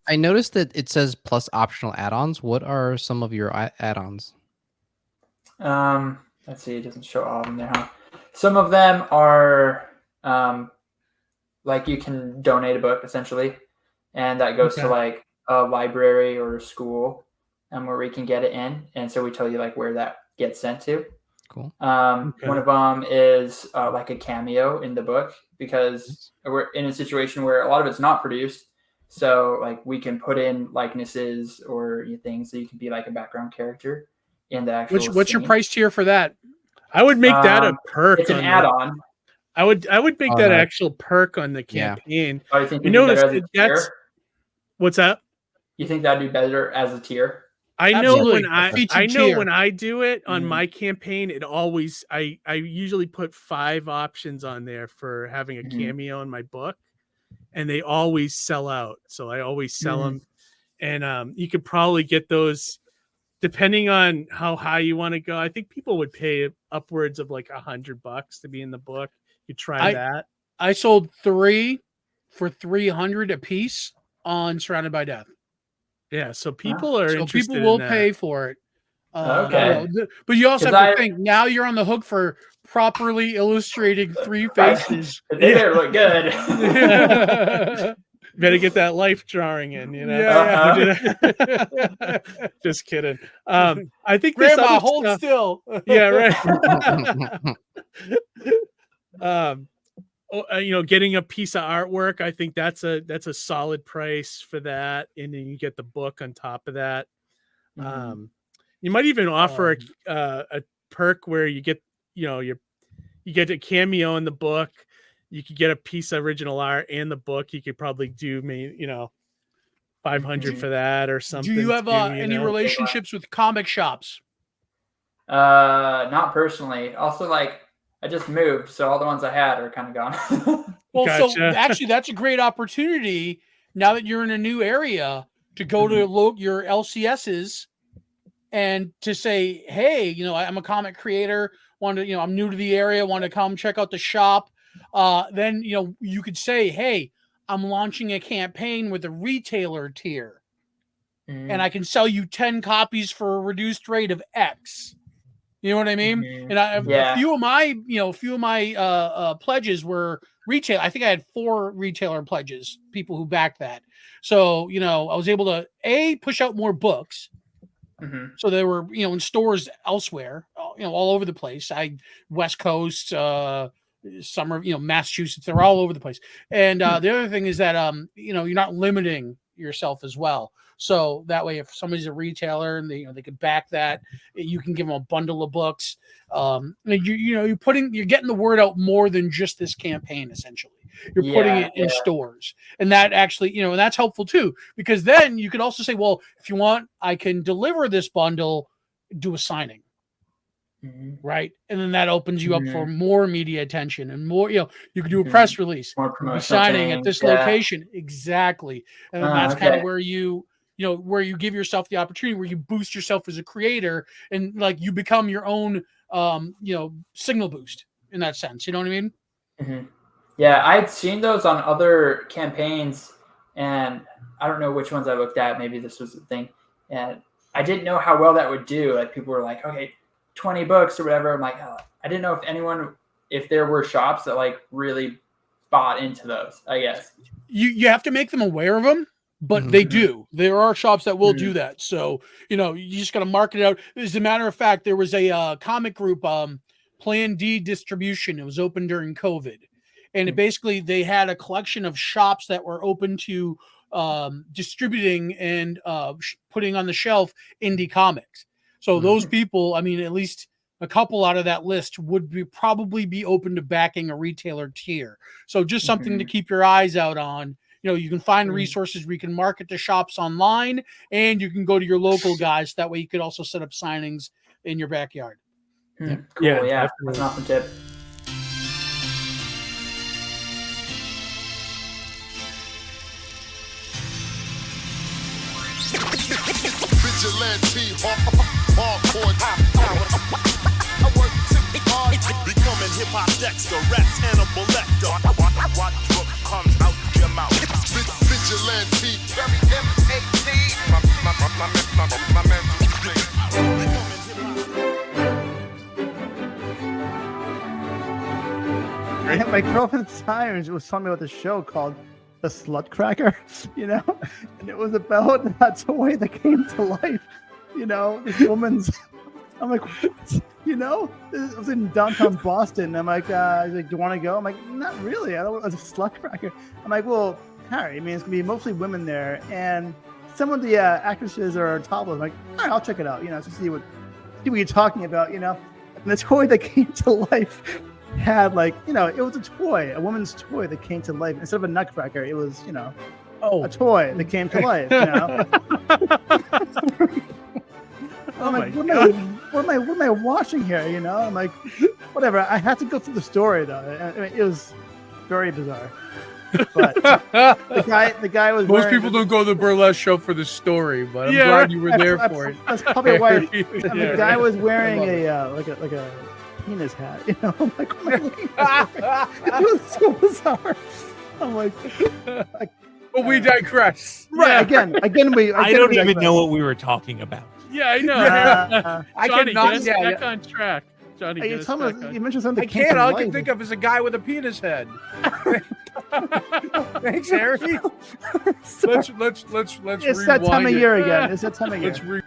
I noticed that it says plus optional add-ons. What are some of your add-ons? Let's see, it doesn't show all of them there, huh? Some of them are like you can donate a book essentially, and that goes to like a library or a school, where we can get it in, and so we tell you like where that gets sent to. Cool. One of them is like a cameo in the book, because we're in a situation where a lot of it's not produced. So like we can put in likenesses or things so you can be like a background character in the actual What's your scene. price tier for that? I would make that a perk. It's an add-on. I would make that actual perk on the campaign. Oh, you think you notice that's what's that? You think that'd be better as a tier? I know when I do it on my campaign, it always I usually put 5 options on there for having a cameo in my book, and they always sell out. So I always sell them, and you could probably get those depending on how high you want to go. I think people would pay upwards of like $100 to be in the book. You try that. I sold 3 for $300 a piece on Surrounded by Death. Yeah, so people are interested. People will pay for it. Okay, but you also have to think now you're on the hook for properly illustrating 3 faces. They better look good. Better get that life drawing in, you know. Yeah. Just kidding. I think Grandma, hold still. Yeah, right. Getting a piece of artwork, I think that's a solid price for that, and then you get the book on top of that. You might even offer a perk where you get you get a cameo in the book. You could get a piece of original art and the book. You could probably do $500 for that or something. Do you have any relationships with comic shops? Not personally. Also, like, I just moved, so all the ones I had are kind of gone. Well, gotcha. So actually, that's a great opportunity now that you're in a new area to go to your LCSs and to say, hey, I'm a comic creator. I'm new to the area. Want to come check out the shop. Then, you could say, hey, I'm launching a campaign with a retailer tier, and I can sell you 10 copies for a reduced rate of X. You know what I mean? And a few of my pledges were retail. I think I had 4 retailer pledges, people who backed that. So, I was able to push out more books. So they were, in stores elsewhere, all over the place. West Coast, summer, Massachusetts, they're all over the place. And the other thing is that, you're not limiting yourself as well. So that way, if somebody's a retailer and they could back that, you can give them a bundle of books. You're getting the word out more than just this campaign. Essentially, you're putting it in stores, and that actually, and that's helpful too, because then you could also say, well, if you want, I can deliver this bundle, do a signing. Right, and then that opens you up for more media attention and more. You can do a press release, more signing at this location, exactly, and then that's kind of where where you give yourself the opportunity, where you boost yourself as a creator, and like you become your own, signal boost in that sense. You know what I mean? Yeah, I'd seen those on other campaigns, and I don't know which ones I looked at. Maybe this was the thing, and I didn't know how well that would do. Like people were like, okay, 20 books or whatever. I'm like, I didn't know if there were shops that like really bought into those. I guess you have to make them aware of them, but they do. There are shops that will do that. So you just got to market it out. As a matter of fact, there was a comic group, Plan D Distribution. It was open during COVID, and it basically they had a collection of shops that were open to distributing and putting on the shelf indie comics. So those people, I mean, at least a couple out of that list would probably be open to backing a retailer tier. So just something to keep your eyes out on. You can find resources where you can market to shops online, and you can go to your local guys. That way you could also set up signings in your backyard. Cool. Yeah. That's an awesome tip. Vigilante, hardcore. I work too hard, becoming hip-hop Dexter, raps Hannibal Lecter. What book comes out your mouth? Vigilante, very my mental state. Becoming hip-hop. My girlfriend at the time was telling me about this show called The Slut Cracker, you know, and it was about that toy that came to life, you know, this woman's. I'm like, what? You know, it was in downtown Boston. I'm like, he's like, do you want to go? I'm like, not really. I don't want a slut cracker. I'm like, well, Harry, I mean, it's gonna be mostly women there, and some of the actresses are topless. I'm like, all right, I'll check it out. You know, to see what you're talking about. You know, and the toy that came to life had like, you know, it was a toy, a woman's toy that came to life instead of a nutcracker. It was, you know, a toy that came to life. You know. I'm like, what am I watching here? You know, I'm like, whatever. I had to go through the story though. I mean, it was very bizarre. But the guy was. Most people don't go to the burlesque show for the story, but I'm glad you were there for it. That's probably why. And the guy was wearing like a penis hat. You know, I'm like, what am I looking at? It was so bizarre. I'm like. But we digress. Right. Again, I don't even know what we were talking about. Yeah, I know. Johnny, get us back on track. Johnny, you mentioned something. I can't. All I can think of is a guy with a penis head. Thanks, Harry. Let's It's that time of year again. It's that time of year. Let's